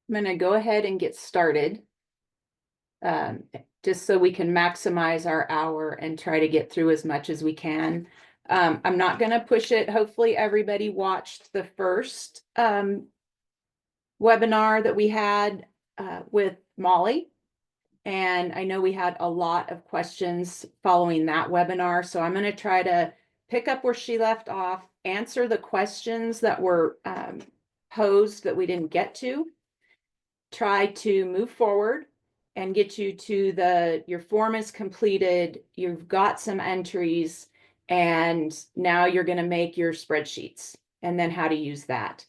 I'm going to go ahead and get started. Just so we can maximize our hour and try to get through as much as we can. I'm not going to push it. Hopefully everybody watched the first webinar that we had with Molly. And I know we had a lot of questions following that webinar. So I'm going to try to pick up where she left off, answer the questions that were posed that we didn't get to, try to move forward and get you to your form is completed, you've got some entries, and now you're going to make your spreadsheets and then how to use that.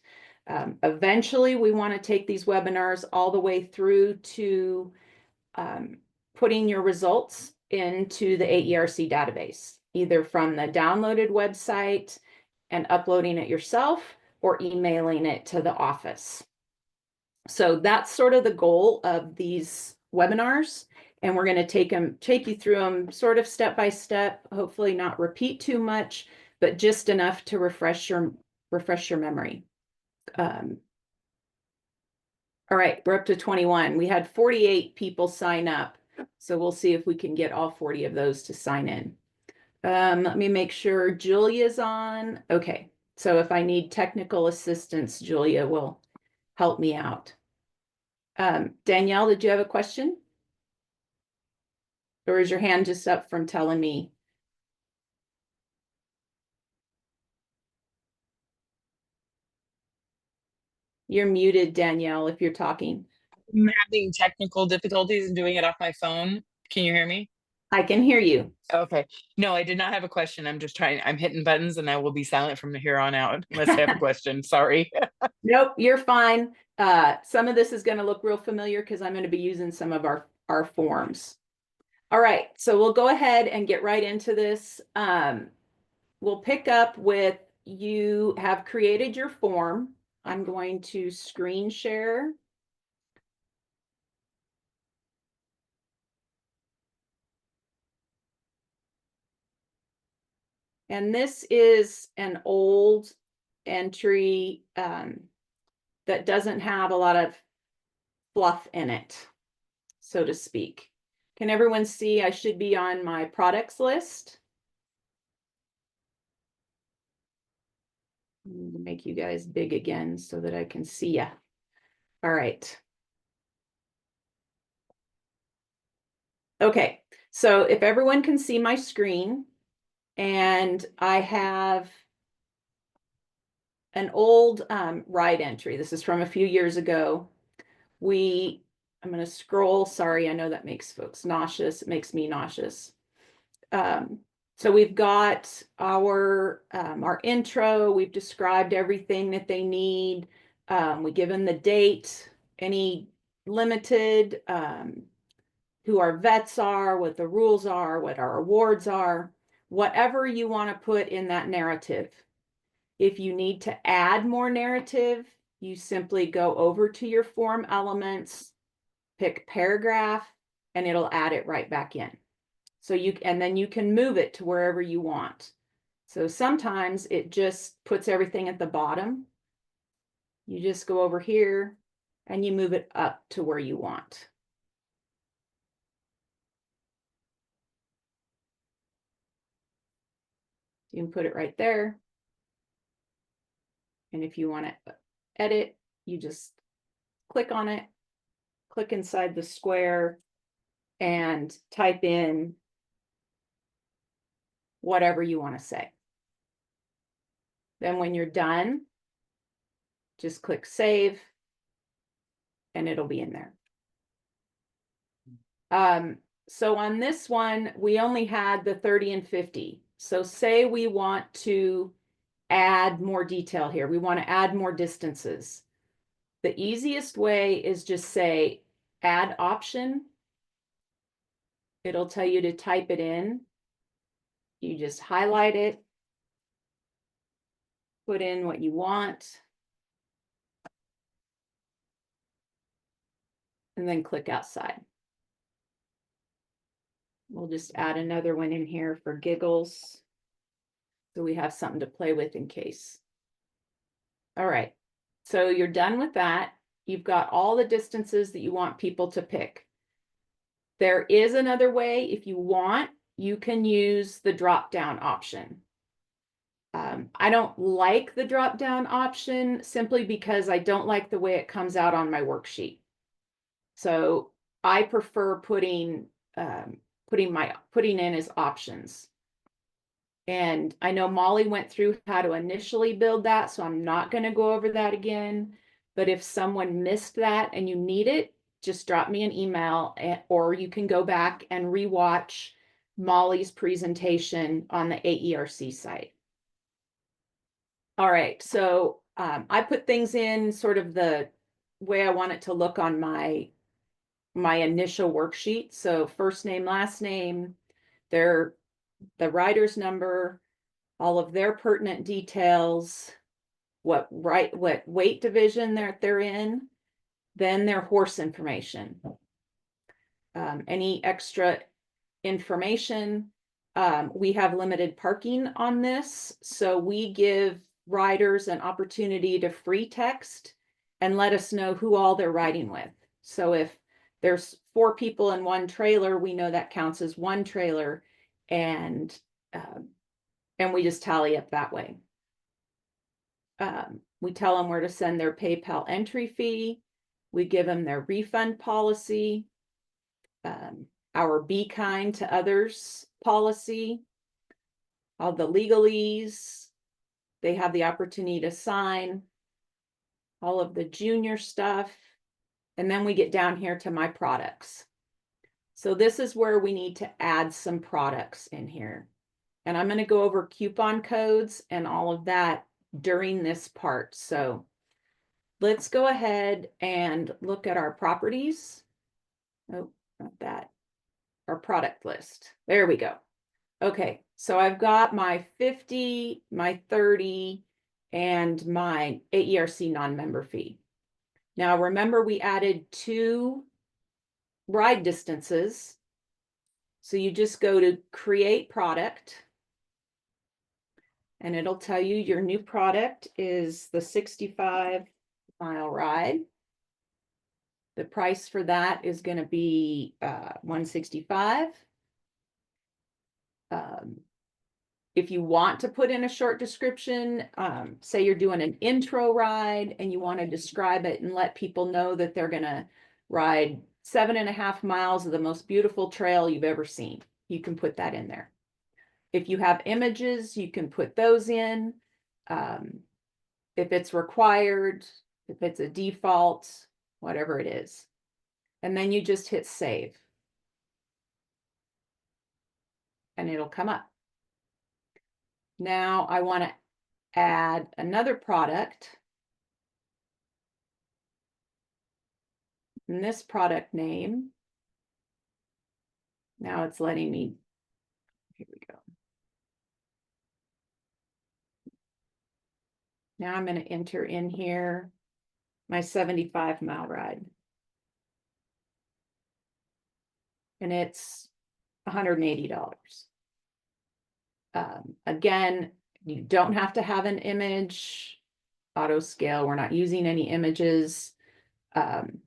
Eventually, we want to take these webinars all the way through to putting your results into the AERC database, either from the downloaded website and uploading it yourself or emailing it to the office. So that's sort of the goal of these webinars. And we're going to take you through them sort of step by step, hopefully not repeat too much, but just enough to refresh your memory. All right, we're up to 21. We had 48 people sign up. So we'll see if we can get all 40 of those to sign in. Let me make sure Julia's on. Okay, so if I need technical assistance, Julia will help me out. Danielle, did you have a question? Or is your hand just up from telling me? You're muted, Danielle, if you're talking. I'm having technical difficulties and doing it off my phone. Can you hear me? I can hear you. Okay. No, I did not have a question. I'm hitting buttons and I will be silent from here on out unless I have a question. Sorry. Nope, you're fine. Some of this is going to look real familiar because I'm going to be using some of our forms. All right, so we'll go ahead and get right into this. We'll pick up with you have created your form. I'm going to screen share. And this is an old entry that doesn't have a lot of fluff in it, so to speak. Can everyone see I should be on my products list? Make you guys big again so that I can see you. All right. Okay, so if everyone can see my screen, and I have an old ride entry. This is from a few years ago. I'm going to scroll. Sorry, I know that makes folks nauseous. It makes me nauseous. So we've got our intro. We've described everything that they need. We give them the date, any limited, who our vets are, what the rules are, what our awards are, whatever you want to put in that narrative. If you need to add more narrative, you simply go over to your form elements, pick paragraph, and it'll add it right back in. And then you can move it to wherever you want. So sometimes it just puts everything at the bottom. You just go over here and you move it up to where you want. You can put it right there. And if you want to edit, you just click on it, click inside the square, and type in whatever you want to say. Then when you're done, just click save, and it'll be in there. So on this one, we only had the 30 and 50. So say we want to add more detail here. We want to add more distances. The easiest way is just say add option. It'll tell you to type it in. You just highlight it, put in what you want, and then click outside. We'll just add another one in here for giggles, so we have something to play with in case. All right, so you're done with that. you've got all the distances that you want people to pick. There is another way. If you want, you can use the drop down option. I don't like the drop down option simply because I don't like the way it comes out on my worksheet. So I prefer putting in as options. And I know Molly went through how to initially build that, so I'm not going to go over that again. But if someone missed that and you need it, just drop me an email, or you can go back and rewatch Molly's presentation on the AERC site. All right, so I put things in sort of the way I want it to look on my initial worksheet. So first name, last name, the rider's number, all of their pertinent details, what weight division they're in, then their horse information. Any extra information. We have limited parking on this, so we give riders an opportunity to free text and let us know who all they're riding with. So if there's 4 people in one trailer, we know that counts as one trailer, and we just tally up that way. We tell them where to send their PayPal entry fee. We give them their refund policy, our be kind to others policy, all the legalese. They have the opportunity to sign all of the junior stuff. And then we get down here to my products. So this is where we need to add some products in here. And I'm going to go over coupon codes and all of that during this part. So let's go ahead and look at our properties. Oh, not that. Our product list. There we go. Okay, so I've got my 50, my 30, and my AERC non-member fee. Now remember, we added 2 ride distances. So you just go to create product, and it'll tell you your new product is the 65-mile ride. The price for that is going to be $165. If you want to put in a short description, say you're doing an intro ride and you want to describe it and let people know that they're going to ride 7.5 miles of the most beautiful trail you've ever seen, you can put that in there. If you have images, you can put those in. If it's required, if it's a default, whatever it is. And then you just hit save. And it'll come up. Now I want to add another product. And this product name. Now it's letting me, here we go. Now I'm going to enter in here my 75-mile ride. And it's $180. Again, you don't have to have an image, auto scale. We're not using any images. And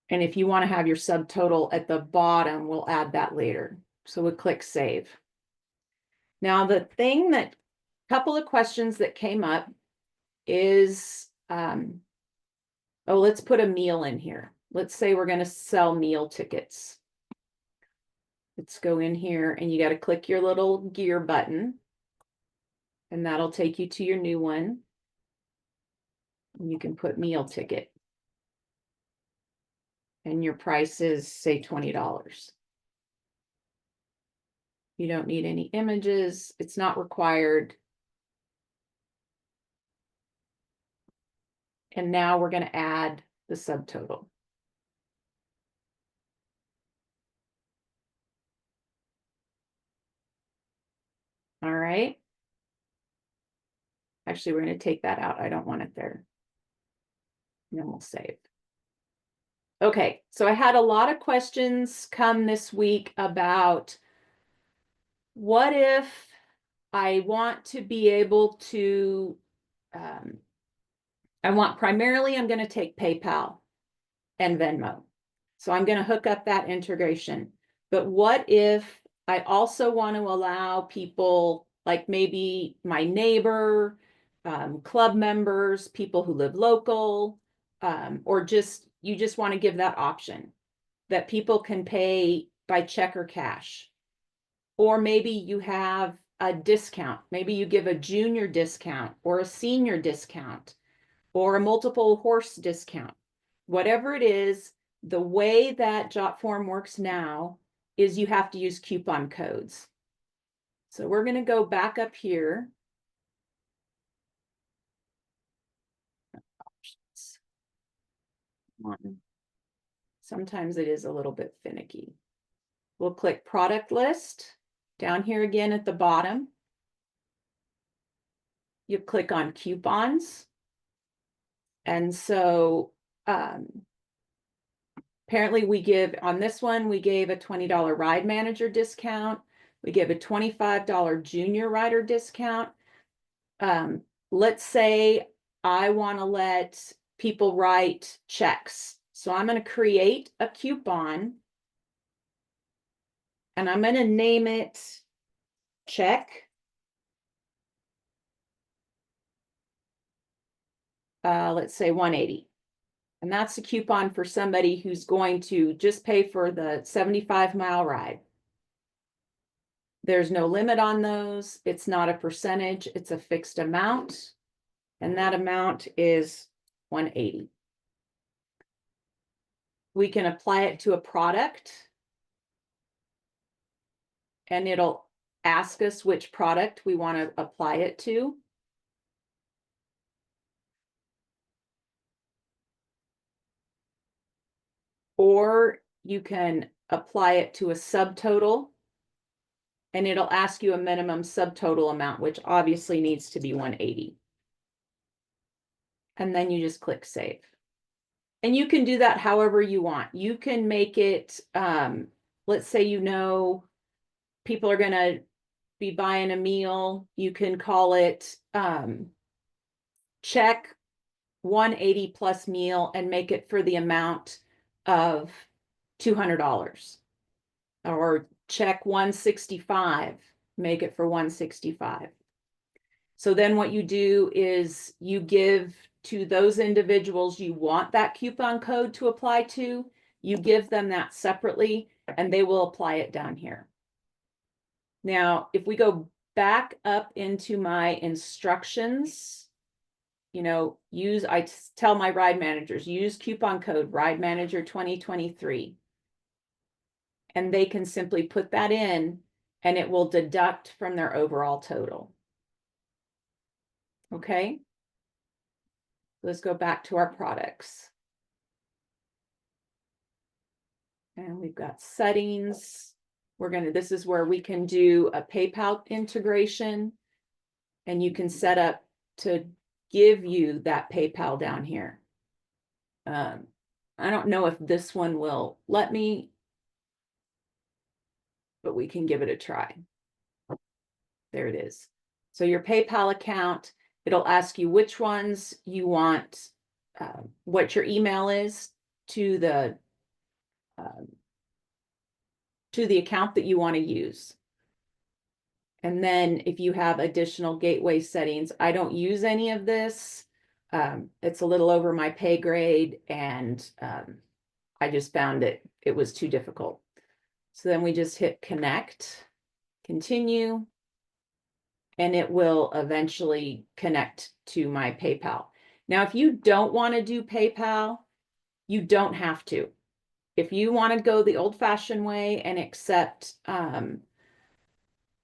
if you want to have your subtotal at the bottom, we'll add that later. So we'll click save. Now the thing that, couple of questions that came up is, oh, let's put a meal in here. Let's say we're going to sell meal tickets. Let's go in here and you got to click your little gear button and that'll take you to your new one. And you can put meal ticket. And your price is, say, $20. You don't need any images. It's not required. And now we're going to add the subtotal. All right. Actually, we're going to take that out. I don't want it there. And then we'll save. Okay, so I had a lot of questions come this week about what if I want to be able to, primarily, I'm going to take PayPal and Venmo. So I'm going to hook up that integration. But what if I also want to allow people, like maybe my neighbor, club members, people who live local, or you just want to give that option that people can pay by check or cash. Or maybe you have a discount. Maybe you give a junior discount or a senior discount or a multiple horse discount. Whatever it is, the way that Jotform works now is you have to use coupon codes. So we're going to go back up here. Sometimes it is a little bit finicky. We'll click product list down here again at the bottom. You click on coupons. And so apparently we give, on this one, we gave a $20 ride manager discount. We give a $25 junior rider discount. Let's say I want to let people write checks. So I'm going to create a coupon and I'm going to name it check. Let's say 180. And that's a coupon for somebody who's going to just pay for the 75-mile ride. There's no limit on those. It's not a percentage. It's a fixed amount. And that amount is 180. We can apply it to a product. And it'll ask us which product we want to apply it to. Or you can apply it to a subtotal. And it'll ask you a minimum subtotal amount, which obviously needs to be 180. And then you just click save. And you can do that however you want. You can make it, let's say, you know, people are going to be buying a meal. You can call it check 180 plus meal and make it for the amount of $200. Or check 165, make it for 165. So then what you do is you give to those individuals you want that coupon code to apply to, you give them that separately and they will apply it down here. Now, if we go back up into my instructions, you know, I tell my ride managers, use coupon code Ride Manager 2023. And they can simply put that in and it will deduct from their overall total. Okay. Let's go back to our products. And we've got settings. This is where we can do a PayPal integration and you can set up to give you that PayPal down here. I don't know if this one will let me, but we can give it a try. There it is. So your PayPal account, it'll ask you which ones you want, what your email is to the account that you want to use. And then if you have additional gateway settings, I don't use any of this. It's a little over my pay grade and I just found it was too difficult. So then we just hit connect, continue, and it will eventually connect to my PayPal. Now, if you don't want to do PayPal, you don't have to. If you want to go the old-fashioned way and accept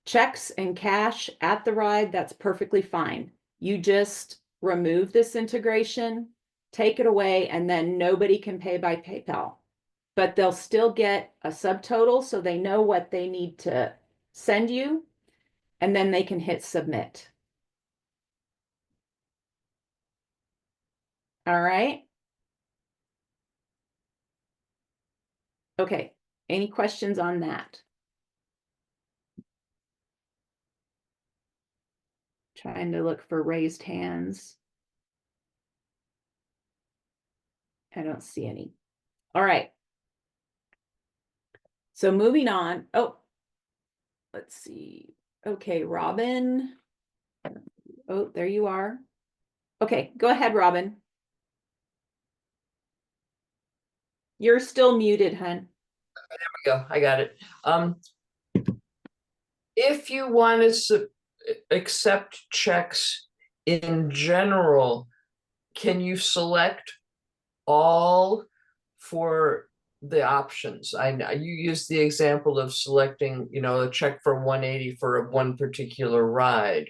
checks and cash at the ride, that's perfectly fine. You just remove this integration, take it away, and then nobody can pay by PayPal. But they'll still get a subtotal so they know what they need to send you, and then they can hit submit. All right. Okay. Any questions on that? Trying to look for raised hands. I don't see any. All right. So moving on. Oh, let's see. Okay, Robin. Oh, there you are. Okay, go ahead, Robin. You're still muted, hun. Go. I got it. If you want to accept checks in general, can you select all for the options? I know you used the example of selecting, a check for 180 for one particular ride.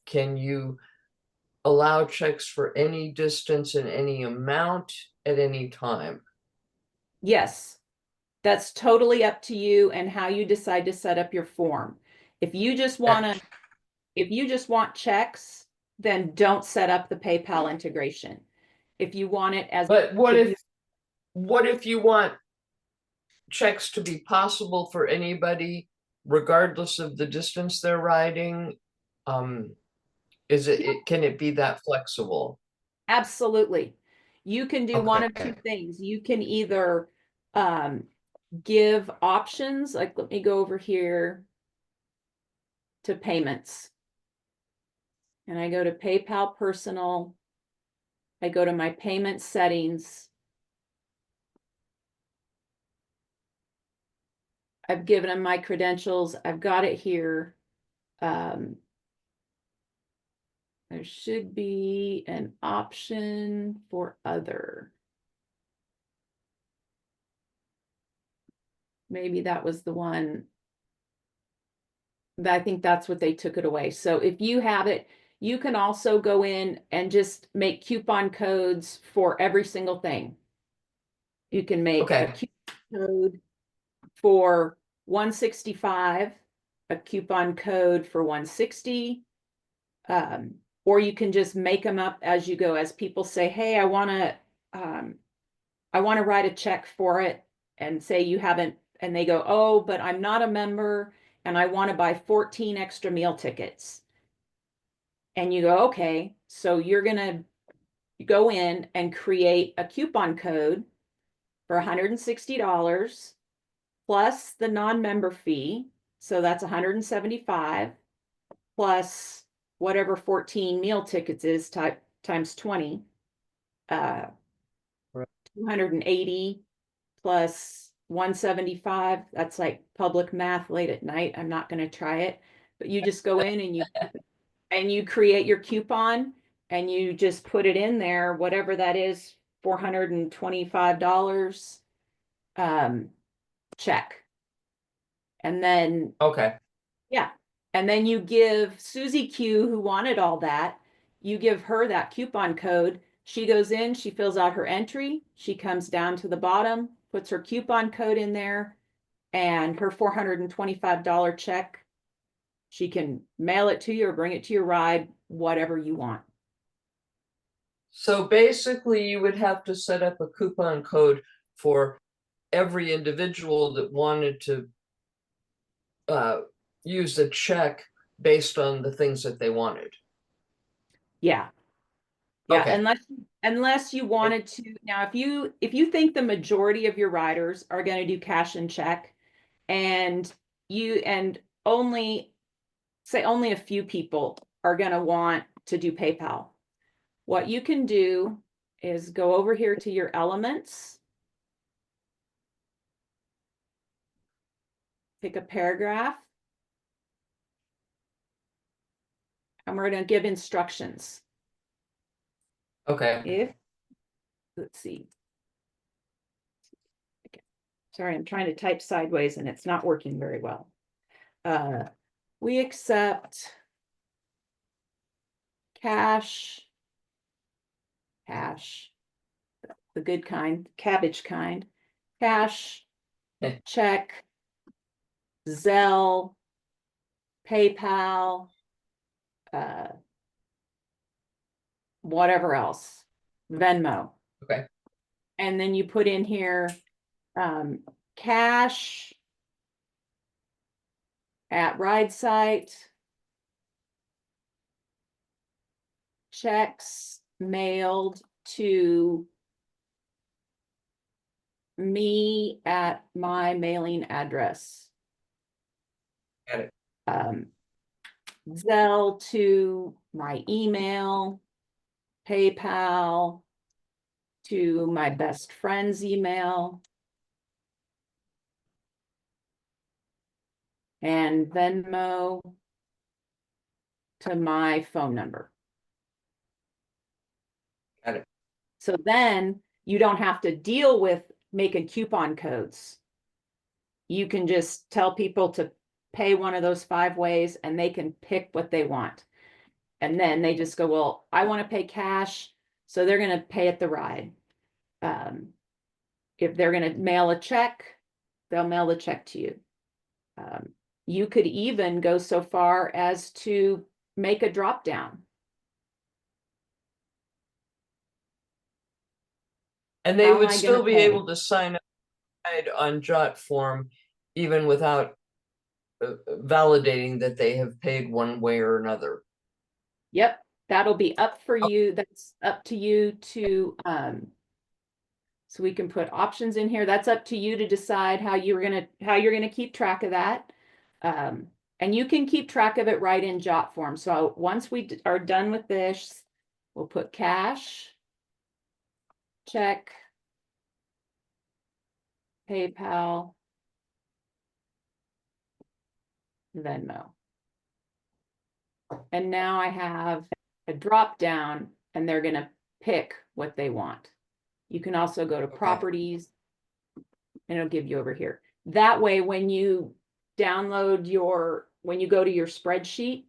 Can you allow checks for any distance and any amount at any time? Yes, that's totally up to you and how you decide to set up your form. If you just want checks, then don't set up the PayPal integration. If you want it as, But what if you want checks to be possible for anybody, regardless of the distance they're riding? Can it be that flexible? absolutely. You can do one of two Okay. things. You can either give options, like let me go over here to payments. And I go to PayPal personal. I go to my payment settings. I've given them my credentials. I've got it here. There should be an option for other. Maybe that was the one. I think that's what they took it away. So if you have it, you can also go in and just make coupon codes for every single thing. You can make a Okay. coupon code for 165, a coupon code for 160, or you can just make them up as you go. As people say, hey, I want to write a check for it, and say you haven't, and they go, oh, but I'm not a member and I want to buy 14 extra meal tickets. And you go, okay, so you're going to go in and create a coupon code for $160 plus the non-member fee. So that's 175 plus whatever 14 meal tickets is times 20, 280 plus 175. That's like public math late at night. I'm not going to try it, but you just go in and you create your coupon and you just put it in there, whatever that is, $425, check. And then, Okay. yeah. And then you give Susie Q, who wanted all that, you give her that coupon code. She goes in, she fills out her entry, she comes down to the bottom, puts her coupon code in there, and her $425 check, she can mail it to you or bring it to your ride, whatever you want. So basically, you would have to set up a coupon code for every individual that wanted to use a check based on the things that they wanted. Yeah. Yeah, Okay. unless you wanted to. Now, if you think the majority of your riders are going to do cash and check, and only a few people are going to want to do PayPal, what you can do is go over here to your elements, pick a paragraph, and we're going to give instructions. Okay. Let's see. Okay. Sorry, I'm trying to type sideways and it's not working very well. We accept cash, the good kind, cabbage kind, cash, check, Zelle, PayPal, whatever else, Venmo. Okay. And then you put in here cash at ride site, checks mailed to me at my mailing address. Got it. Zelle to my email, PayPal to my best friend's email, and Venmo to my phone number. Got it. So then you don't have to deal with making coupon codes. You can just tell people to pay one of those 5 ways and they can pick what they want. And then they just go, well, I want to pay cash. So they're going to pay at the ride. If they're going to mail a check, they'll mail the check to you. You could even go so far as to make a drop down. And they How am would I still gonna be pay? able to sign up on Jotform even without validating that they have paid one way or another. Yep, that'll be up for you. That's up to you to, so we can put options in here. That's up to you to decide how you're gonna keep track of that. And you can keep track of it right in Jotform. So once we are done with this, we'll put cash, check, PayPal, Venmo. And now I have a drop down and they're gonna pick what they want. You can also go to properties and it'll give you over here. That way, when you download when you go to your spreadsheet,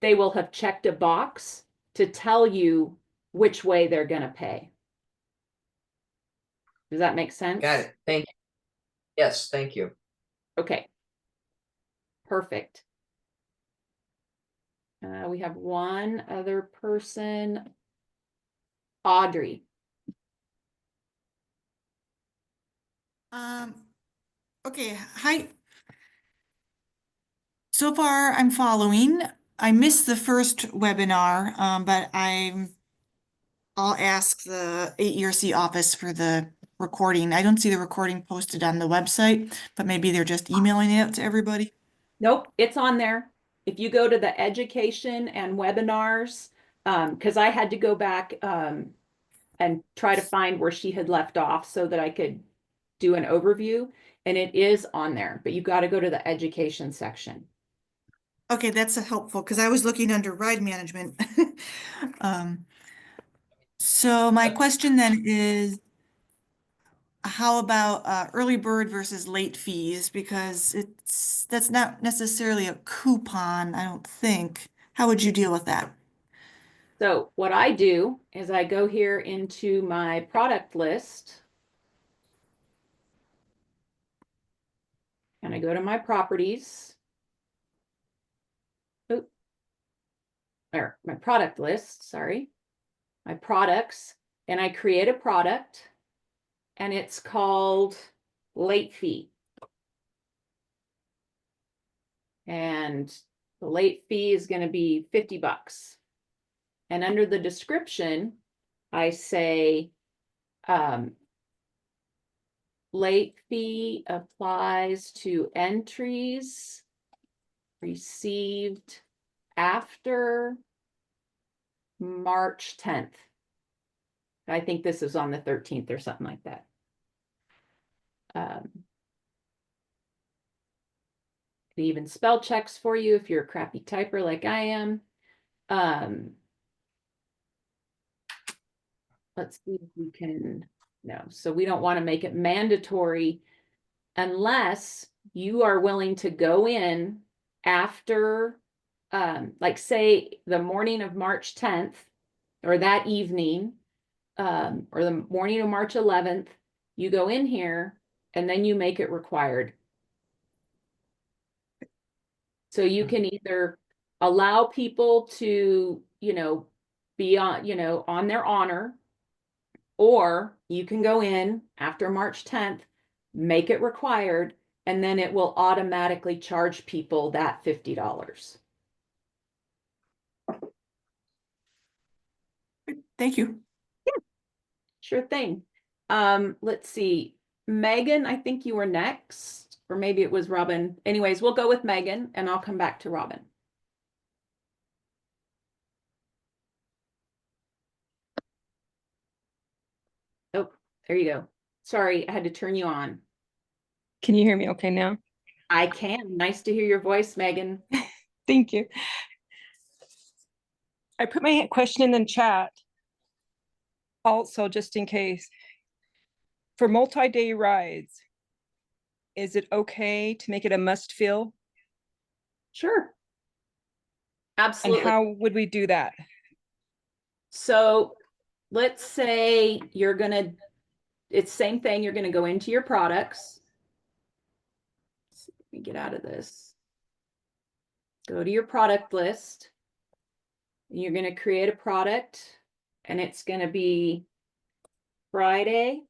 they will have checked a box to tell you which way they're gonna pay. Does that make sense? Got it. Thank you. Yes, thank you. Okay. Perfect. We have one other person, Audrey. Okay, hi. So far, I'm following. I missed the first webinar, but I'll ask the AERC office for the recording. I don't see the recording posted on the website, but maybe they're just emailing it out to everybody. Nope, it's on there. If you go to the education and webinars, because I had to go back and try to find where she had left off so that I could do an overview, and it is on there, but you got to go to the education section. Okay, that's helpful because I was looking under ride management. So my question then is, how about early bird versus late fees? Because that's not necessarily a coupon, I don't think. How would you deal with that? So what I do is I go here into my product list and I go to my properties. Oop. Or my product list, sorry, my products, and I create a product and it's called late fee. And the late fee is going to be $50. And under the description, I say, late fee applies to entries received after March 10th. I think this is on the 13th or something like that. It even spell checks for you if you're a crappy typer like I am. Let's see if we can, no, so we don't want to make it mandatory unless you are willing to go in after, like say the morning of March 10th or that evening, or the morning of March 11th, you go in here and then you make it required. So you can either allow people to, be on, on their honor, or you can go in after March 10th, make it required, and then it will automatically charge people that $50. Thank you. Sure thing. Let's see. Megan, I think you were next, or maybe it was Robin. Anyways, we'll go with Megan and I'll come back to Robin. Oh, there you go. Sorry, I had to turn you on. Can you hear me okay now? I can. Nice to hear your voice, Megan. Thank you. I put my question in the chat. Also, just in case, for multi-day rides, is it okay to make it a must fill? Sure. And Absolutely. how would we do that? So let's say you're gonna, it's same thing, you're gonna go into your products. Let me get out of this. Go to your product list. You're gonna create a product and it's gonna be Friday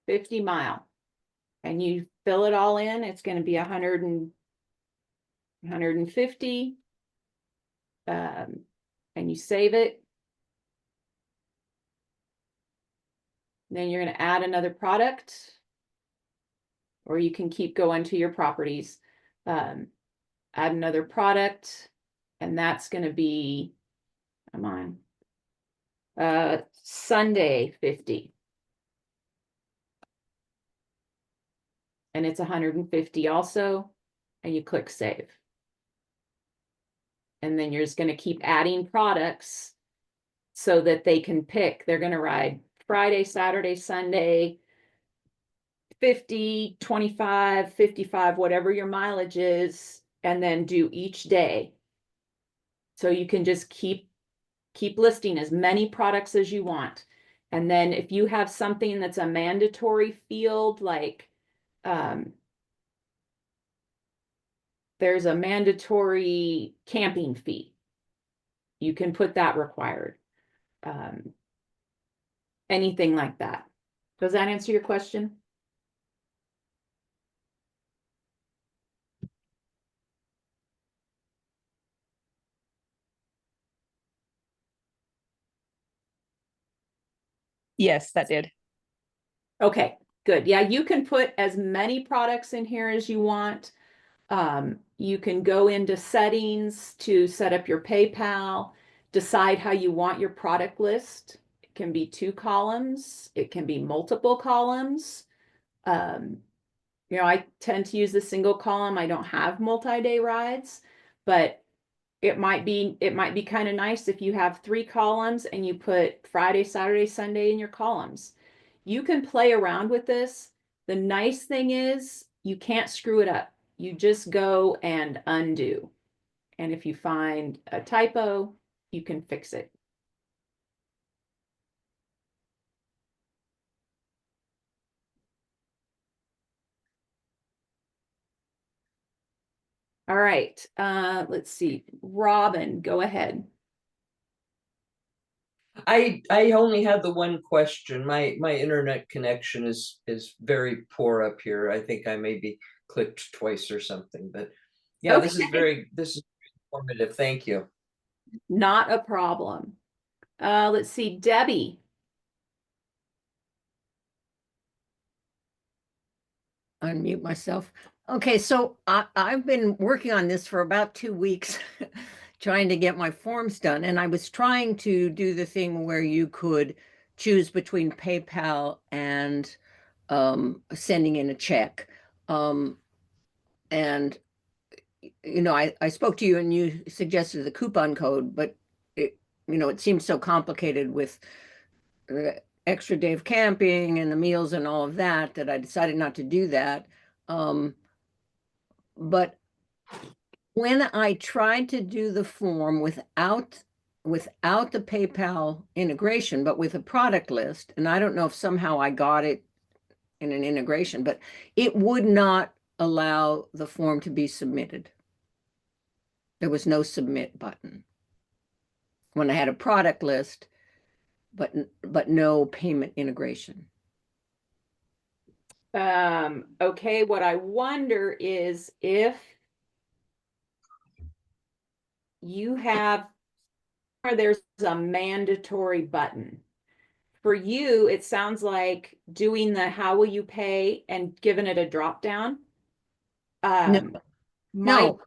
50 mile. And you fill it all in, it's gonna be 150. And you save it. Then you're going to add another product, or you can keep going to your properties. Add another product, and that's going to be, come on, Sunday 50. And it's 150 also, and you click save. And then you're just going to keep adding products so that they can pick. They're going to ride Friday, Saturday, Sunday, 50, 25, 55, whatever your mileage is, and then do each day. So you can just keep listing as many products as you want. And then if you have something that's a mandatory field, like there's a mandatory camping fee, you can put that required. Anything like that. Does that answer your question? Yes, that did. Okay, good. Yeah, you can put as many products in here as you want. You can go into settings to set up your PayPal, decide how you want your product list. It can be 2 columns, it can be multiple columns. I tend to use the single column. I don't have multi-day rides, but it might be kind of nice if you have 3 columns and you put Friday, Saturday, Sunday in your columns. You can play around with this. The nice thing is you can't screw it up. You just go and undo. And if you find a typo, you can fix it. All right, let's see. Robin, go ahead. I only had the one question. My internet connection is very poor up here. I think I maybe clicked twice or something, but yeah, this is informative. Thank you. Not a problem. Let's see, Debbie. Unmute myself. Okay, so I've been working on this for about 2 weeks, trying to get my forms done. And I was trying to do the thing where you could choose between PayPal and sending in a check. And, I spoke to you and you suggested the coupon code, but it seems so complicated with the extra day of camping and the meals and all of that I decided not to do that. But when I tried to do the form without the PayPal integration, but with a product list, and I don't know if somehow I got it in an integration, but it would not allow the form to be submitted. There was no submit button when I had a product list, but no payment integration. Okay, what I wonder is if you have, or there's a mandatory button. for you, it sounds like doing the how will you pay and giving it a drop down. Might No,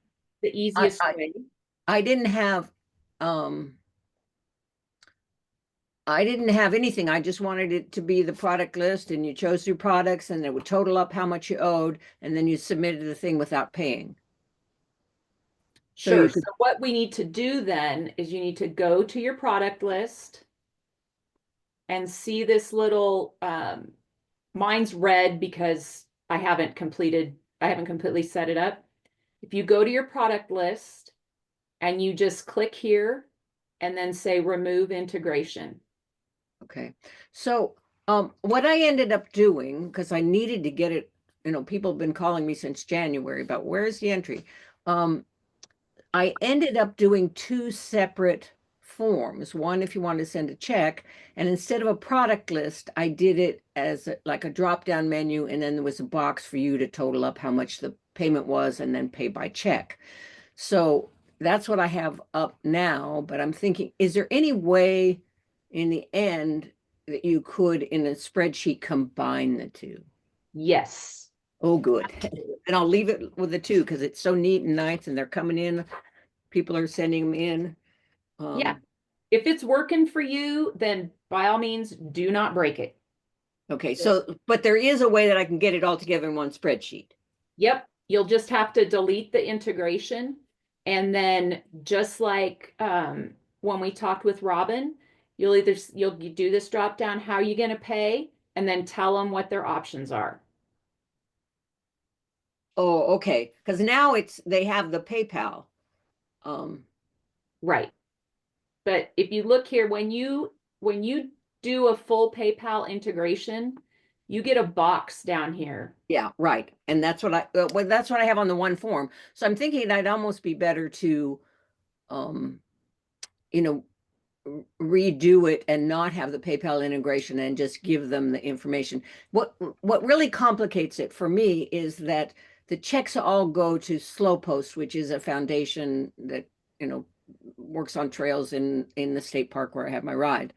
be the easiest I- way. I didn't have, I didn't have anything. I just wanted it to be the product list and you chose your products and it would total up how much you owed and then you submitted the thing without paying. So Sure. you So could, what we need to do then is you need to go to your product list and see this little, mine's red because I haven't completely set it up. If you go to your product list and you just click here and then say remove integration. okay. So, what I ended up doing, because I needed to get it, people have been calling me since January about where's the entry? I ended up doing two separate forms. One, if you want to send a check, and instead of a product list, I did it as like a drop-down menu, and then there was a box for you to total up how much the payment was and then pay by check. So that's what I have up now, but I'm thinking, is there any way in the end that you could, in a spreadsheet, combine the two? Yes. Oh, good. And I'll leave it with the two because it's so neat and nice and they're coming in. People are sending them in. Yeah. If it's working for you, then by all means, do not break it. Okay, so, but there is a way that I can get it all together in one spreadsheet. Yep. You'll just have to delete the integration. And then just like when we talked with Robin, you'll do this drop down, how are you going to pay? And then tell them what their options are. Oh, okay, because now they have the PayPal. Right. But if you look here, when you do a full PayPal integration, you get a box down here. Yeah, right. And that's what that's what I have on the one form. So I'm thinking I'd almost be better to, you know, redo it and not have the PayPal integration and just give them the information. What really complicates it for me is that the checks all go to Slow Post, which is a foundation that, works on trails in the state park where I have my ride.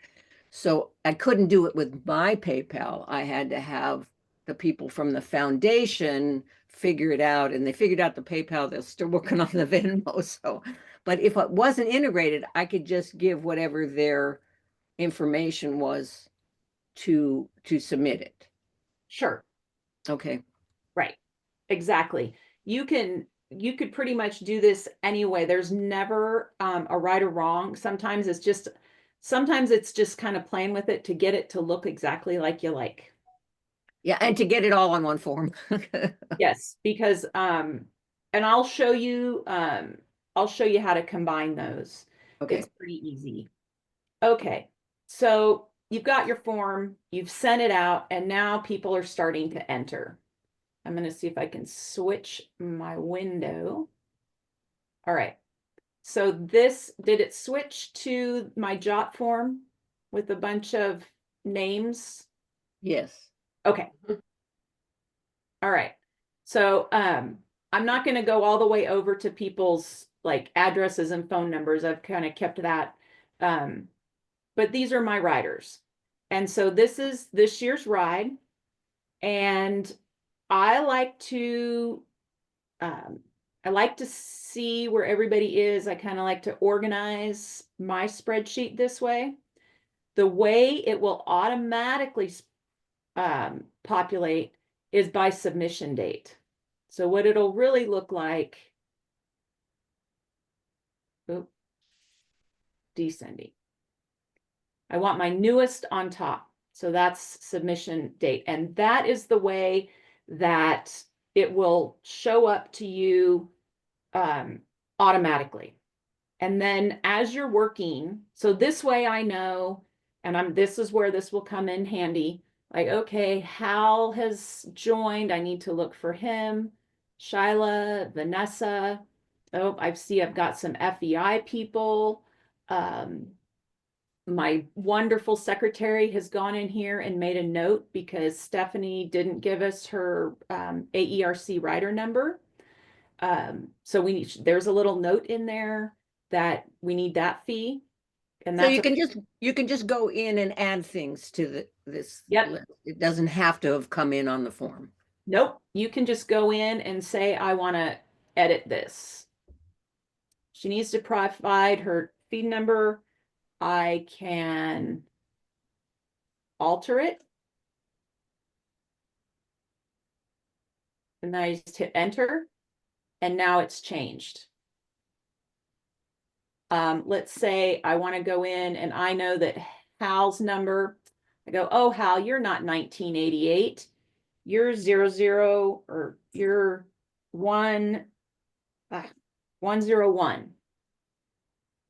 So I couldn't do it with my PayPal. I had to have the people from the foundation figure it out, and they figured out the PayPal. They're still working on the Venmo. So, but if it wasn't integrated, I could just give whatever their information was to submit it. Sure. Okay. Right. Exactly. You could pretty much do this anyway. There's never a right or wrong. Sometimes it's just kind of playing with it to get it to look exactly like you like. Yeah, and to get it all on one form. Yes, because and I'll show you how to combine those. Okay. It's pretty easy. Okay. So you've got your form, you've sent it out, and now people are starting to enter. I'm going to see if I can switch my window. All right. So did it switch to my jot form with a bunch of names? Yes. Okay. All right. So I'm not going to go all the way over to people's like addresses and phone numbers. I've kind of kept that. But these are my riders. And so this is this year's ride. And I like to see where everybody is. I kind of like to organize my spreadsheet this way. The way it will automatically populate is by submission date. So what it'll really look like, descending. I want my newest on top. So that's submission date. And that is the way that it will show up to you automatically. And then as you're working, so this way I know, and this is where this will come in handy. Like, okay, Hal has joined. I need to look for him. Shyla, Vanessa. Oh, I've got some FEI people. My wonderful secretary has gone in here and made a note because Stephanie didn't give us her AERC rider number. So there's a little note in there that we need that fee. And So that's you can just go in and add things to this Yep. list. It doesn't have to have come in on the form. nope, you can just go in and say, I want to edit this. She needs to provide her feed number. I can alter it. And then I just hit enter. And now it's changed. Let's say I want to go in and I know that Hal's number, I go, oh, Hal, you're not 1988. You're 00 or you're 101.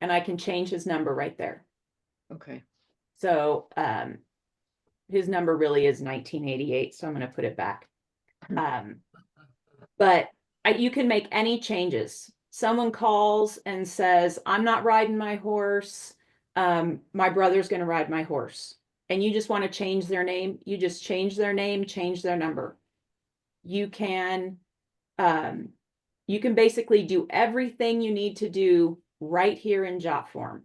And I can change his number right there. Okay. So his number really is 1988. So I'm going to put it back. But you can make any changes. Someone calls and says, I'm not riding my horse. My brother's going to ride my horse. And you just want to change their name. You just change their name, change their number. You can basically do everything you need to do right here in Jotform.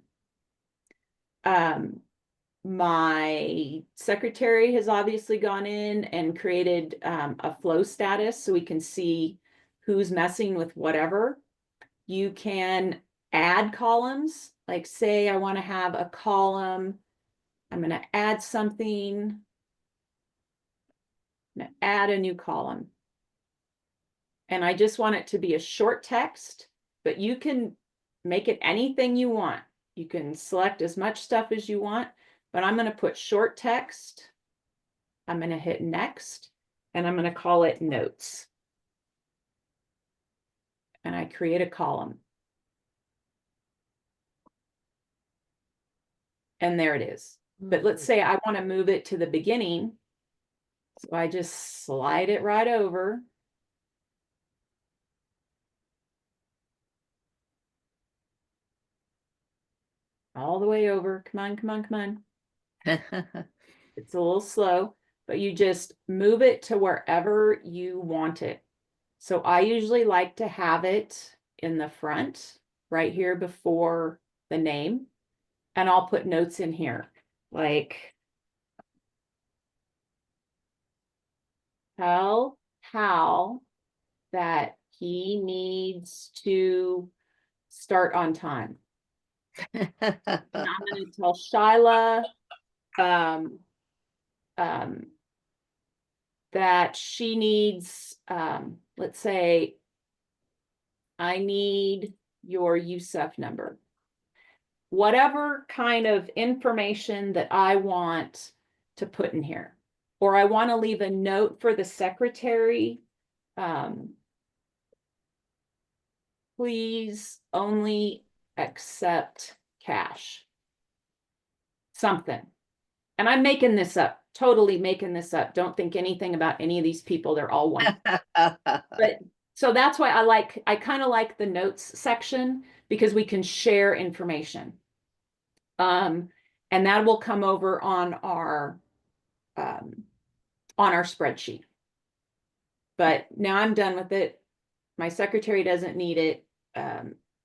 My secretary has obviously gone in and created a flow status so we can see who's messing with whatever. You can add columns, like say I want to have a column. I'm going to add something. I'm going to add a new column. And I just want it to be a short text, but you can make it anything you want. You can select as much stuff as you want, but I'm going to put short text. I'm going to hit next, and I'm going to call it notes. And I create a column. And there it is. But let's say I want to move it to the beginning. So I just slide it right over. All the way over. Come on, come on, come on. It's a little slow, but you just move it to wherever you want it. So I usually like to have it in the front, right here before the name. And I'll put notes in here, like tell Hal that he needs to start on time. And I'm going to tell Shyla that she needs, let's say, I need your USEF number. Whatever kind of information that I want to put in here. Or I want to leave a note for the secretary. Please only accept cash. Something. And I'm making this up, totally making this up. Don't think anything about any of these people. They're all one. But so that's why I kind of like the notes section because we can share information. And that will come over on our spreadsheet. But now I'm done with it. My secretary doesn't need it.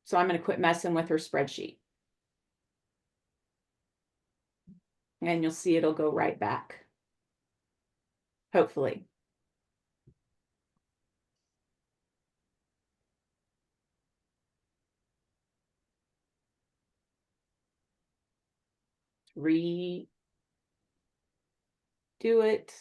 So I'm going to quit messing with her spreadsheet. And you'll see it'll go right back. Hopefully. Redo it.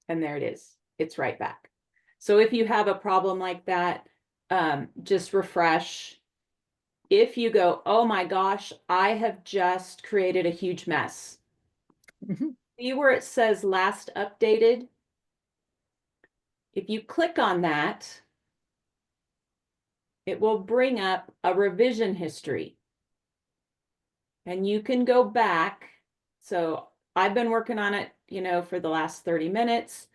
And there it is. It's right back. So if you have a problem like that, just refresh. If you go, oh my gosh, I have just created a huge mess. See where it says last updated? If you click on that, it will bring up a revision history. And you can go back. So I've been working on it, for the last 30 minutes,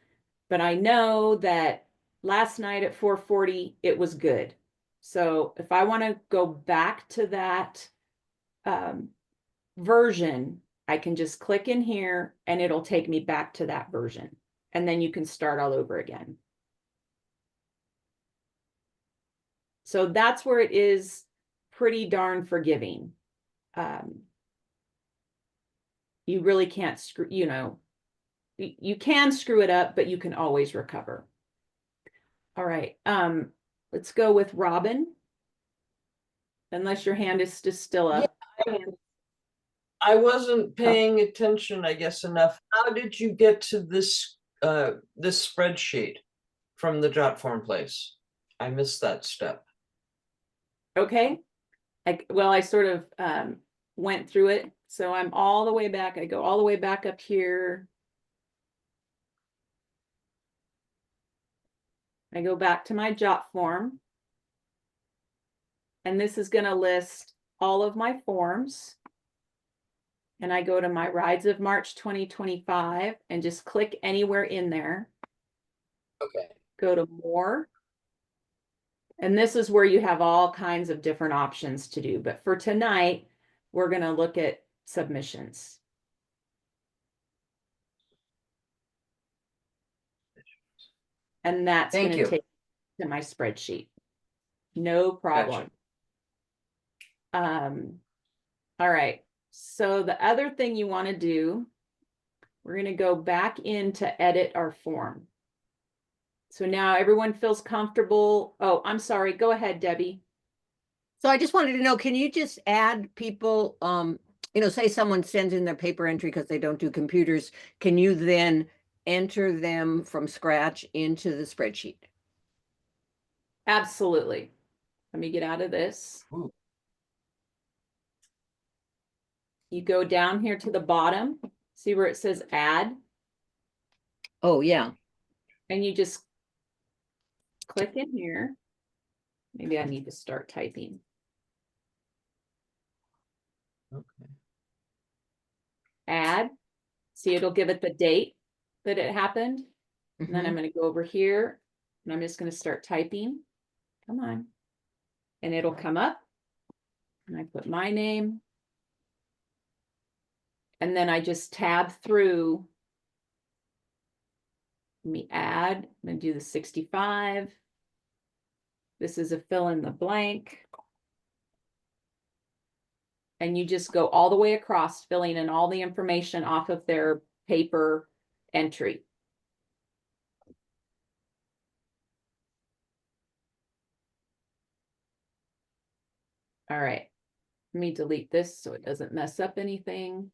but I know that last night at 4:40, it was good. So if I want to go back to that version, I can just click in here and it'll take me back to that version. And then you can start all over again. So that's where it is pretty darn forgiving. You really can't screw, you know, you can screw it up, but you can always recover. All right, let's go with Robin. Unless your hand is just still up. I wasn't paying attention, I guess, enough. How did you get to this this spreadsheet from the Jotform place? I missed that step. Okay. I sort of went through it. So I'm all the way back. I go all the way back up here. I go back to my Jotform. And this is going to list all of my forms. And I go to my Rides of March 2025 and just click anywhere in there. Okay. Go to more. And this is where you have all kinds of different options to do. But for tonight, we're going to look at submissions. And that's going Thank to you. take to my spreadsheet. No problem. All right. So the other thing you want to do, we're going to go back in to edit our form. So now everyone feels comfortable. Oh, I'm sorry. Go ahead, Debbie. So I just wanted to know, can you just add people, you know, say someone sends in their paper entry because they don't do computers, can you then enter them from scratch into the spreadsheet? Absolutely. Let me get out of this. Ooh. You go down here to the bottom, see where it says add, Oh, yeah. and you just click in here. Maybe I need to start typing. Okay. Add. See, it'll give it the date that it happened. And then I'm Mhm. going to go over here and I'm just going to start typing. Come on. And it'll come up. And I put my name. And then I just tab through. Let me add. I'm going to do the 65. This is a fill in the blank. And you just go all the way across, filling in all the information off of their paper entry. All right. Let me delete this so it doesn't mess up anything.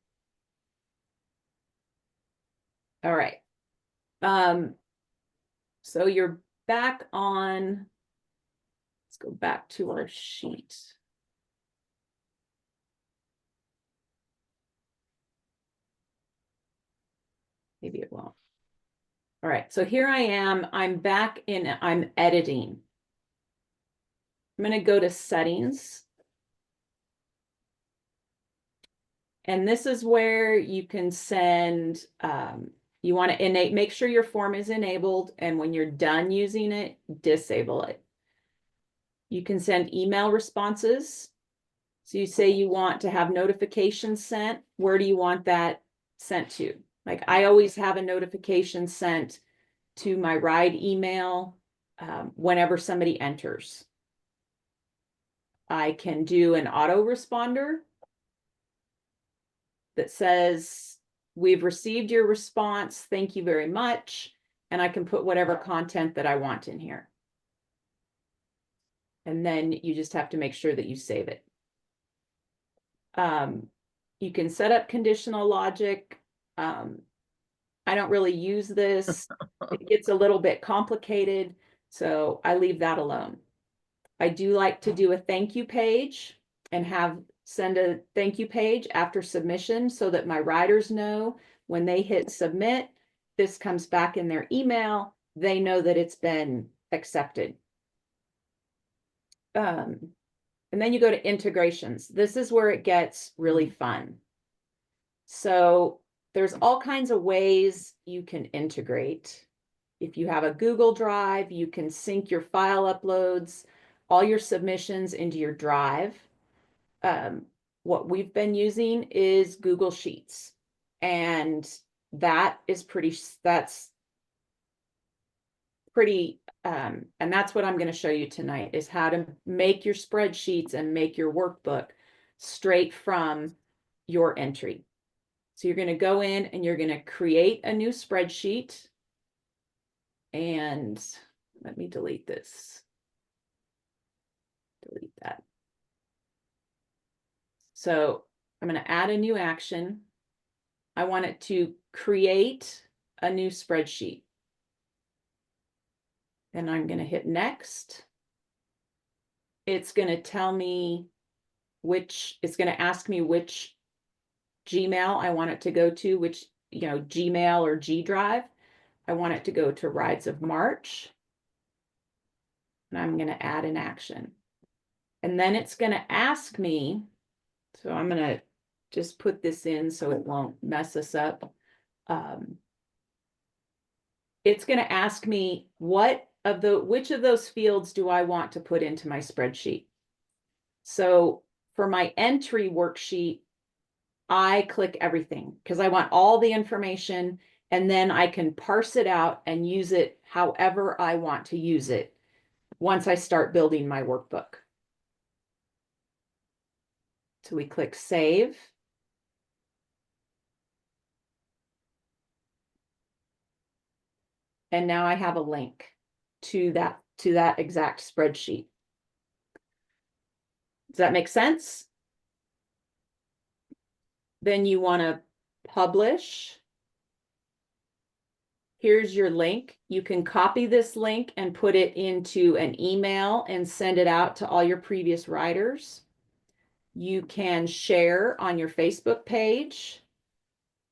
All right. So you're back on, let's go back to our sheet. Maybe it won't. All right, so here I am, I'm back in, I'm editing. I'm gonna go to settings. And this is where you can send, you want to make sure your form is enabled, and when you're done using it, disable it. You can send email responses. So you say you want to have notifications sent. Where do you want that sent to? Like I always have a notification sent to my ride email whenever somebody enters. I can do an autoresponder that says, we've received your response. Thank you very much. And I can put whatever content that I want in here. And then you just have to make sure that you save it. You can set up conditional logic. I don't really use this. It gets a little bit complicated, so I leave that alone. I do like to do a thank you page and send a thank you page after submission so that my riders know when they hit submit, this comes back in their email. They know that it's been accepted. And then you go to integrations. This is where it gets really fun. So there's all kinds of ways you can integrate. If you have a Google Drive, you can sync your file uploads, all your submissions into your Drive. What we've been using is Google Sheets. And that's pretty and that's what I'm going to show you tonight, is how to make your spreadsheets and make your workbook straight from your entry. So you're going to go in and you're going to create a new spreadsheet. And let me delete this. Delete that. So I'm going to add a new action. I want it to create a new spreadsheet. And I'm going to hit next. It's going to tell me it's going to ask me which Gmail I want it to go to, which, Gmail or G Drive. I want it to go to Rides of March. And I'm going to add an action. And then it's going to ask me, so I'm going to just put this in so it won't mess us up. It's going to ask me which of those fields do I want to put into my spreadsheet. So for my entry worksheet, I click everything because I want all the information, and then I can parse it out and use it however I want to use it once I start building my workbook. So we click save. And now I have a link to that exact spreadsheet. Does that make sense? Then you want to publish. Here's your link. You can copy this link and put it into an email and send it out to all your previous writers. You can share on your Facebook page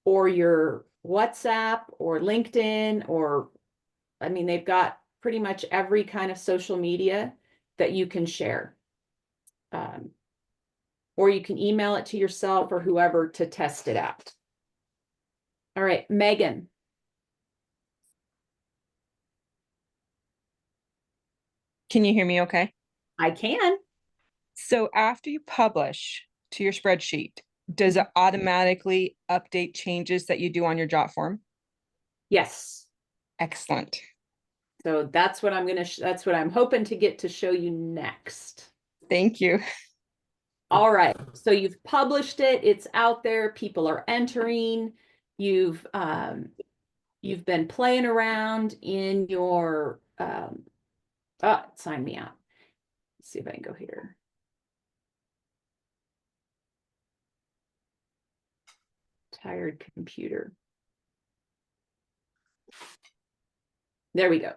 or your WhatsApp or LinkedIn, or, I mean, they've got pretty much every kind of social media that you can share. Or you can email it to yourself or whoever to test it out. All right, Megan. Can you hear me okay? I can. So after you publish to your spreadsheet, does it automatically update changes that you do on your Jotform? Yes. Excellent. So that's what that's what I'm hoping to get to show you next. Thank you. All right. So you've published it. It's out there. People are entering. You've been playing around in your sign me out. Let's see if I can go here. Tired computer. There we go.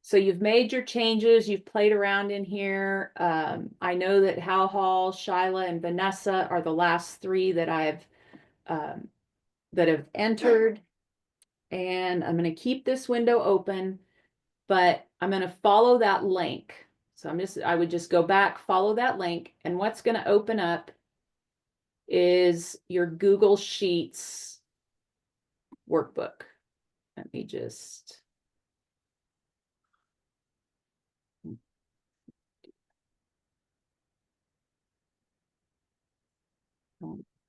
So you've made your changes. You've played around in here. I know that Hal Hall, Shyla, and Vanessa are the last three that that have entered. And I'm going to keep this window open, but I'm going to follow that link. So I would just go back, follow that link, and what's going to open up is your Google Sheets workbook. Let me just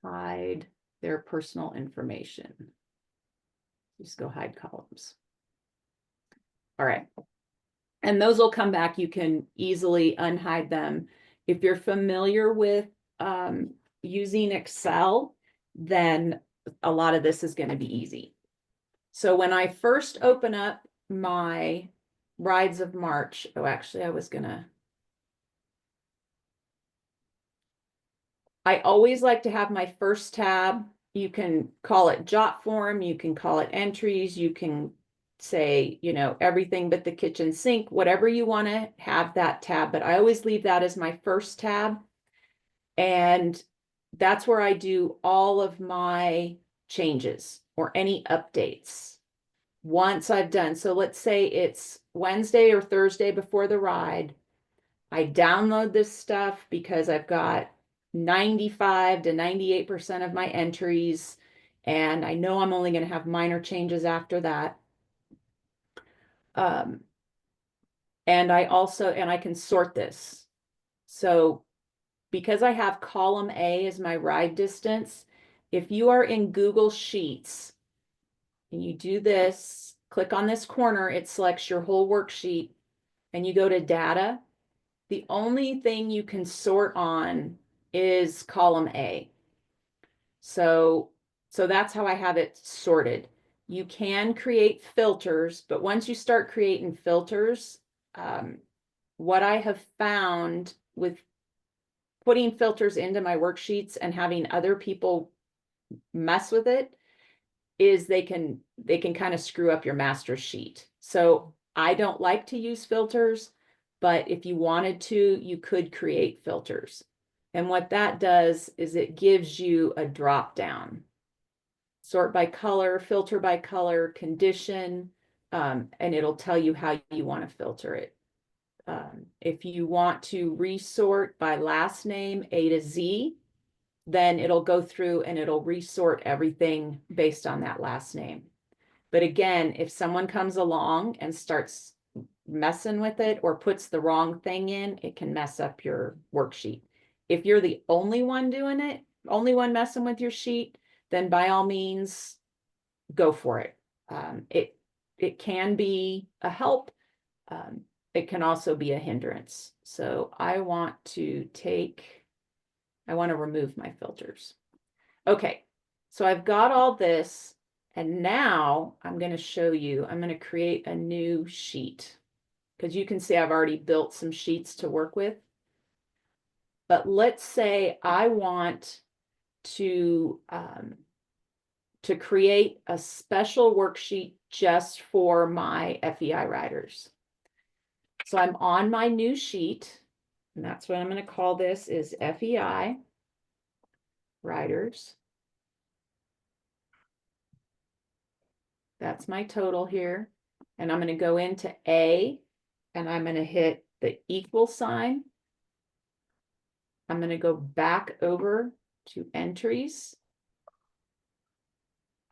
hide their personal information. Just go hide columns. All right. And those will come back. You can easily unhide them. If you're familiar with using Excel, then a lot of this is going to be easy. So when I first open up my Rides of March, actually I always like to have my first tab. You can call it Jotform, you can call it entries, you can say, everything but the kitchen sink, whatever you want to have that tab, but I always leave that as my first tab. And that's where I do all of my changes or any updates once I've done. So let's say it's Wednesday or Thursday before the ride. I download this stuff because I've got 95 to 98% of my entries, and I know I'm only going to have minor changes after that. And I can sort this. So because I have column A as my ride distance, if you are in Google Sheets and you do this, click on this corner, it selects your whole worksheet. and you go to data, the only thing you can sort on is column A. So that's how I have it sorted. You can create filters, but once you start creating filters, what I have found with putting filters into my worksheets and having other people mess with it is they can kind of screw up your master sheet. So I don't like to use filters, but if you wanted to, you could create filters. And what that does is it gives you a drop down. Sort by color, filter by color, condition, and it'll tell you how you want to filter it. If you want to resort by last name A to Z, then it'll go through and it'll resort everything based on that last name. But again, if someone comes along and starts messing with it or puts the wrong thing in, it can mess up your worksheet. If you're the only one doing it, only one messing with your sheet, then by all means, go for it. It can be a help. It can also be a hindrance. So I want to remove my filters. Okay, so I've got all this, and now I'm going to show you, I'm going to create a new sheet because you can see I've already built some sheets to work with. But let's say I want to create a special worksheet just for my FEI writers. So I'm on my new sheet, and that's what I'm going to call this is FEI writers. That's my total here. And I'm going to go into A, and I'm going to hit the equal sign. I'm going to go back over to entries.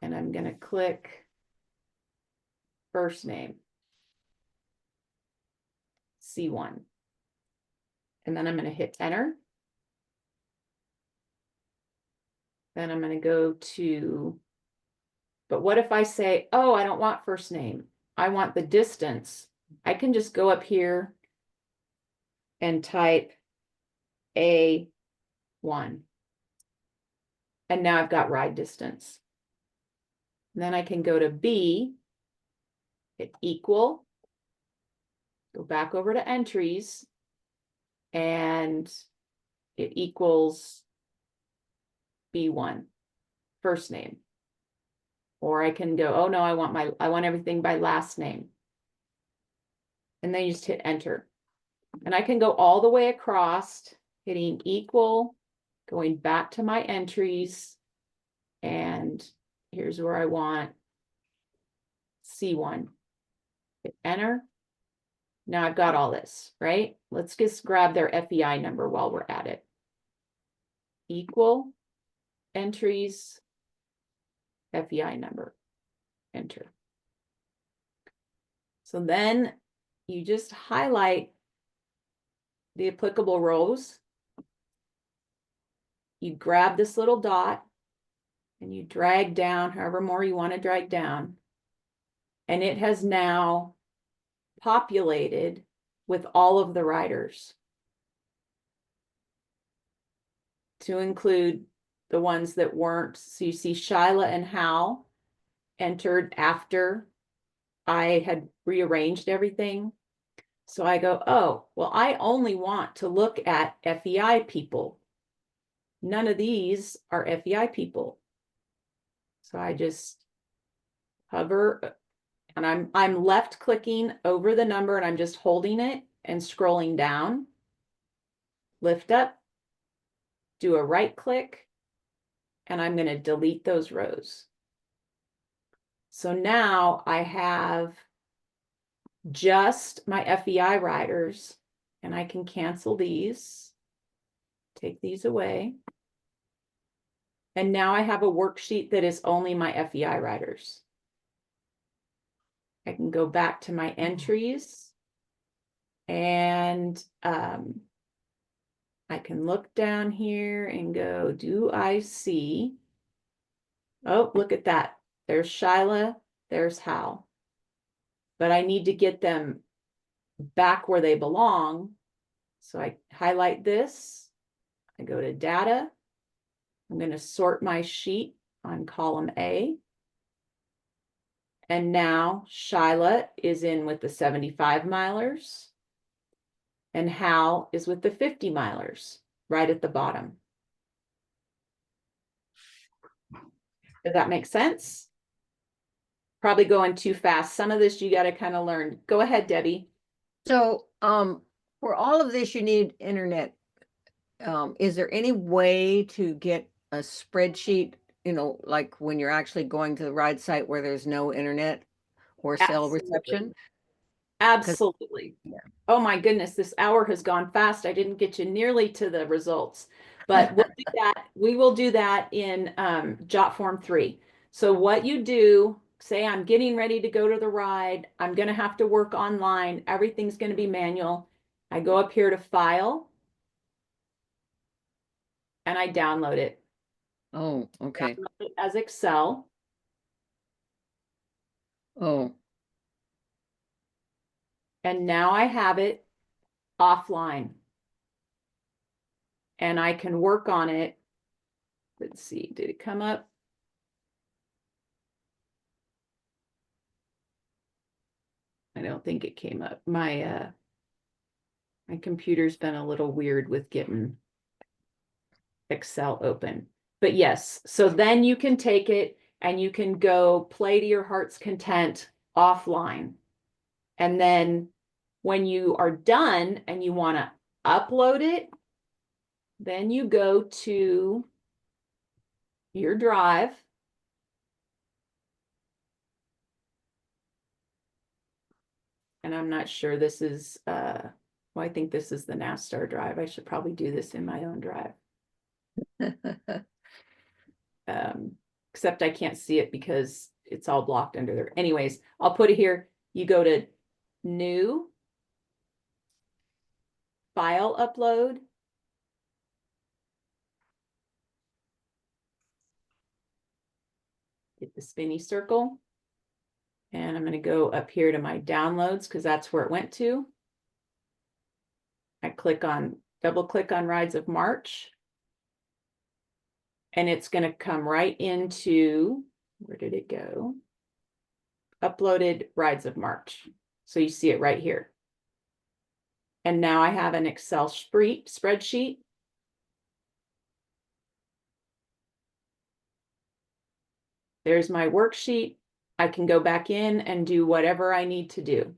And I'm going to click first name, C1. And then I'm going to hit enter. Then I'm going to go to, but what if I say, oh, I don't want first name. I want the distance. I can just go up here and type A1. And now I've got ride distance. And then I can go to B, hit equal, go back over to entries, and it equals B1, first name. Or I can go, oh no, I want everything by last name. And then you just hit enter. And I can go all the way across, hitting equal, going back to my entries, and here's where I want C1. Hit enter. Now I've got all this, right? Let's just grab their FEI number while we're at it. Equal, entries, FEI number, enter. So then you just highlight the applicable rows. You grab this little dot and you drag down however more you want to drag down. And it has now populated with all of the writers, to include the ones that weren't. So you see Shyla and Hal entered after I had rearranged everything. So I go, oh, well, I only want to look at FEI people. None of these are FEI people. So I just hover, and I'm left clicking over the number, and I'm just holding it and scrolling down. Lift up, do a right click, and I'm going to delete those rows. So now I have just my FEI writers, and I can cancel these, take these away. And now I have a worksheet that is only my FEI writers. I can go back to my entries, and I can look down here and go, do I see? Oh, look at that. There's Shyla, there's Hal. But I need to get them back where they belong. So I highlight this, I go to data. I'm going to sort my sheet on column A. And now Shyla is in with the 75 milers. And Hal is with the 50 milers, right at the bottom. Does that make sense? Probably going too fast. Some of this you got to kind of learn. Go ahead, Debbie. So, for all of this, you need internet. Is there any way to get a spreadsheet, you know, like when you're actually going to the ride site where there's no internet or cell Absolutely. reception? Absolutely. Yeah. Oh my goodness, this hour has gone fast. I didn't get you nearly to the results, but we'll do that. We will do that in Jotform 3. So what you do, say I'm getting ready to go to the ride. I'm going to have to work online. Everything's going to be manual. I go up here to File and I download it. Oh, okay. Download it as Excel. Oh, And now I have it offline. And I can work on it. Let's see, did it come up? I don't think it came up. My computer's been a little weird with getting Excel open. But yes, so then you can take it and you can go play to your heart's content offline. And then when you are done and you want to upload it, then you go to your drive. And I'm not sure this is, well, I think this is the NASTAR drive. I should probably do this in my own drive. Except I can't see it because it's all blocked under there. Anyways, I'll put it here. You go to New, File Upload. Hit the spinny circle. And I'm going to go up here to my downloads because that's where it went to. I double click on Rides of March. And it's going to come right into, where did it go? Uploaded Rides of March. So you see it right here. And now I have an Excel spreadsheet. There's my worksheet. I can go back in and do whatever I need to do.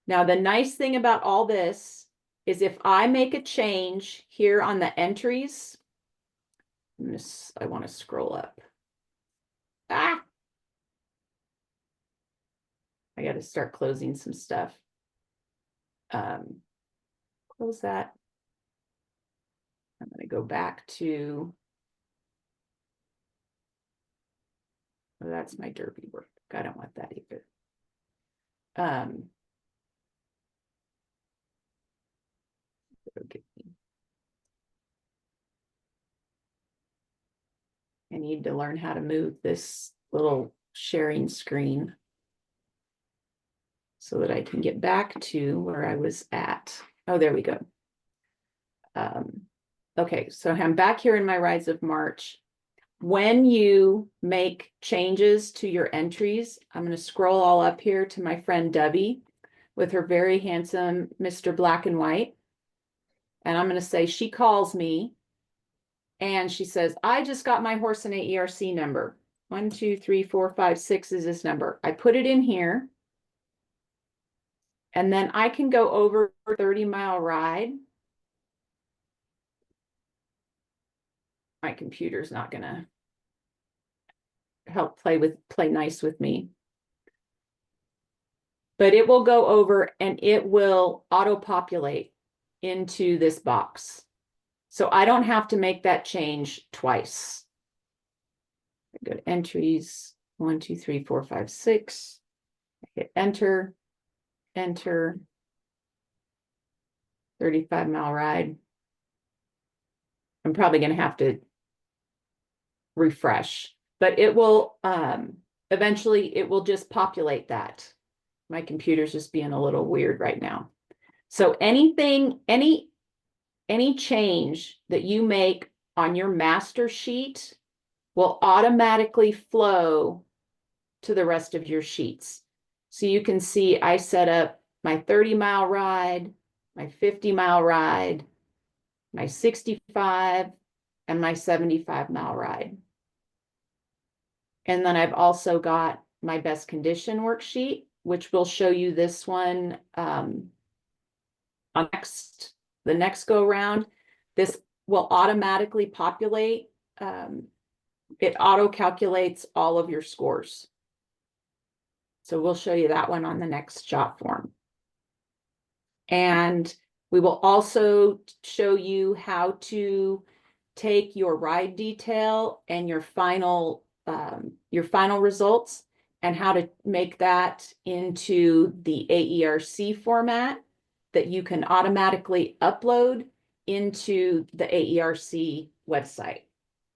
Now, the nice thing about all this is if I make a change here on the entries, I want to scroll up. I got to start closing some stuff. Close that. I'm going to go back to, oh, that's my derby work. I don't want that either. I need to learn how to move this little sharing screen so that I can get back to where I was at. Oh, there we go. Okay, so I'm back here in my Rides of March. When you make changes to your entries, I'm going to scroll all up here to my friend Debbie with her very handsome Mr. Black and White. And I'm going to say, she calls me and she says, I just got my horse an AERC number. 1, 2, 3, 4, 5, 6 is this number. I put it in here. And then I can go over a 30-mile ride. My computer's not going to help play nice with me. But it will go over and it will auto-populate into this box. So I don't have to make that change twice. I go to entries, 1, 2, 3, 4, 5, 6. I hit enter, enter. 35-mile ride. I'm probably going to have to refresh, but it will eventually it will just populate that. My computer's just being a little weird right now. So anything, any change that you make on your master sheet will automatically flow to the rest of your sheets. So you can see I set up my 30-mile ride, my 50-mile ride, my 65, and my 75-mile ride. And then I've also got my best condition worksheet, which will show you this one on the next go round. This will automatically populate. It auto calculates all of your scores. So we'll show you that one on the next Jotform. And we will also show you how to take your ride detail and your final results and how to make that into the AERC format that you can automatically upload into the AERC website.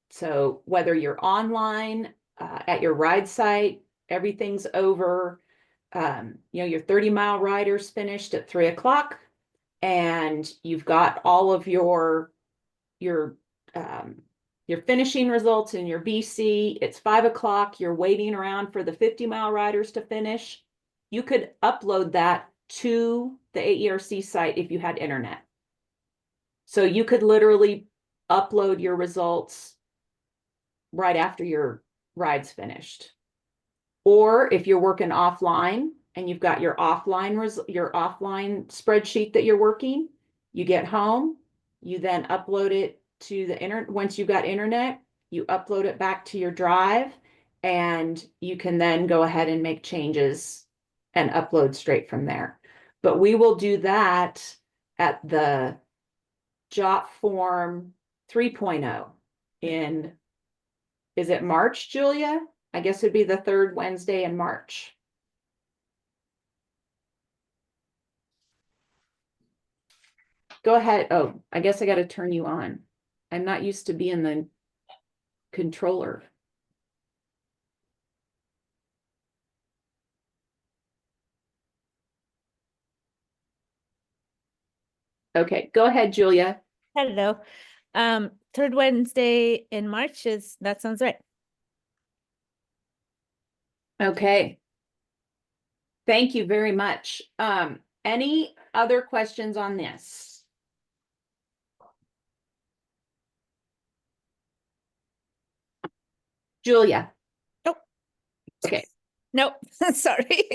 So whether you're online at your ride site, everything's over, your 30-mile rider's finished at 3 o'clock, and you've got all of your finishing results in your BC. It's 5 o'clock. You're waiting around for the 50-mile riders to finish. You could upload that to the AERC site if you had internet. So you could literally upload your results right after your ride's finished. Or if you're working offline and you've got your offline spreadsheet that you're working, you get home, you then upload it to the internet. Once you've got internet, you upload it back to your drive, and you can then go ahead and make changes and upload straight from there. But we will do that at the Jotform 3.0 in, is it March, Julia? I guess it'd be the 3rd Wednesday in March. Go ahead. Oh, I guess I got to turn you on. I'm not used to being the controller. Okay, go ahead, Julia. Hello. 3rd Wednesday in March that sounds right. Okay. Thank you very much. Any other questions on this? Julia? Nope. Okay. Nope. Sorry.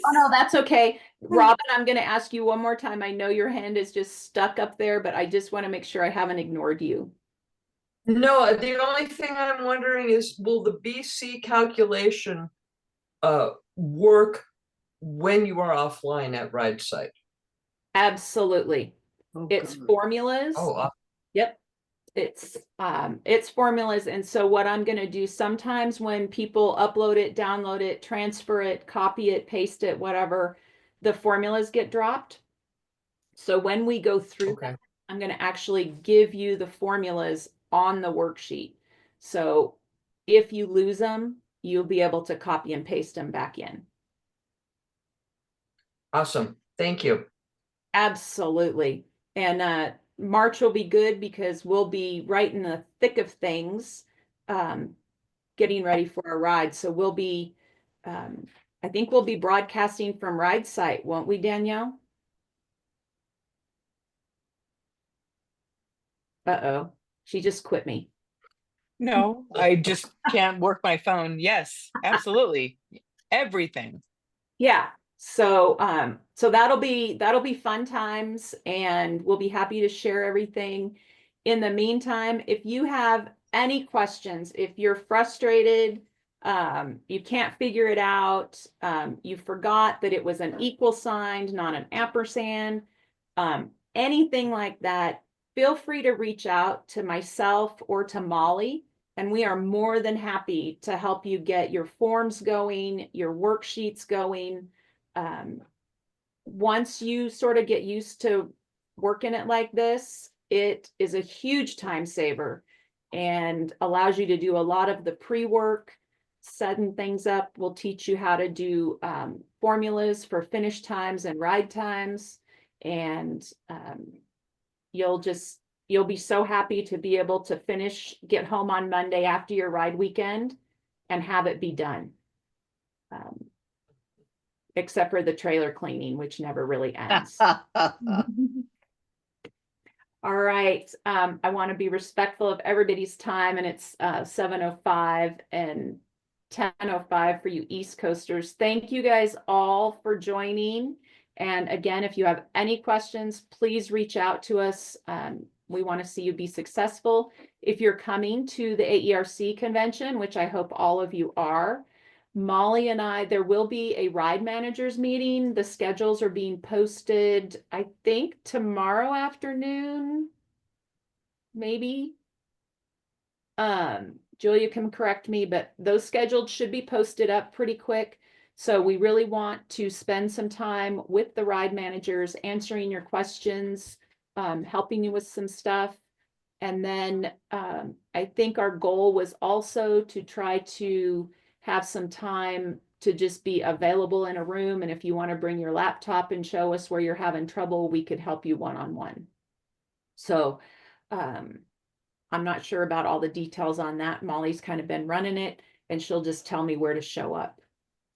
Oh, no, that's okay. Robin, I'm going to ask you one more time. I know your hand is just stuck up there, but I just want to make sure I haven't ignored you. No, the only thing I'm wondering is, will the BC calculation work when you are offline at ride site? Absolutely. Oh, It's God. formulas. Oh, Yep. It's formulas. And so what I'm going to do sometimes when people upload it, download it, transfer it, copy it, paste it, whatever, the formulas get dropped. So when we go through, okay. I'm going to actually give you the formulas on the worksheet. So if you lose them, you'll be able to copy and paste them back in. Awesome. Thank you. Absolutely. And March will be good because we'll be right in the thick of things, getting ready for a ride. So we'll be, I think we'll be broadcasting from ride site, won't we, Danielle? Uh-oh, she just quit me. No, I just can't work my phone. Yes, absolutely. Everything. Yeah. So so that'll be fun times, and we'll be happy to share everything. In the meantime, if you have any questions, if you're frustrated, you can't figure it out, you forgot that it was an equal sign, not an ampersand, anything like that, feel free to reach out to myself or to Molly, and we are more than happy to help you get your forms going, your worksheets going. Once you sort of get used to working it like this, it is a huge time saver and allows you to do a lot of the pre-work. setting things up. We'll teach you how to do formulas for finish times and ride times. And you'll be so happy to be able to get home on Monday after your ride weekend and have it be done. Except for the trailer cleaning, which never really ends. All right, I want to be respectful of everybody's time, and it's 7:05 and 10:05 for you East Coasters. Thank you guys all for joining. And again, if you have any questions, please reach out to us. We want to see you be successful. If you're coming to the AERC convention, which I hope all of you are, Molly and I, there will be a ride managers meeting. The schedules are being posted, I think, tomorrow afternoon, maybe. Julia can correct me, but those schedules should be posted up pretty quick. So we really want to spend some time with the ride managers, answering your questions, helping you with some stuff. And then I think our goal was also to try to have some time to just be available in a room. And if you want to bring your laptop and show us where you're having trouble, we could help you one-on-one. So I'm not sure about all the details on that. Molly's kind of been running it, and she'll just tell me where to show up.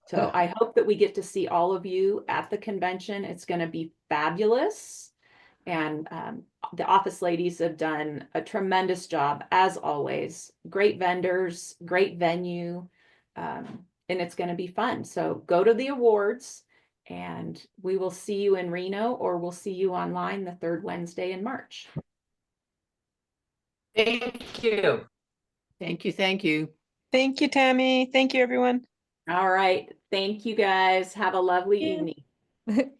So I hope that we get to see all of you at the convention. It's going to be fabulous. And the office ladies have done a tremendous job, as always. Great vendors, great venue, and it's going to be fun. So go to the awards, and we will see you in Reno, or we'll see you online the third Wednesday in March. Thank you. Thank you, thank you. Thank you, Tammy. Thank you, everyone. All right. Thank you guys. Have a lovely Yeah. evening.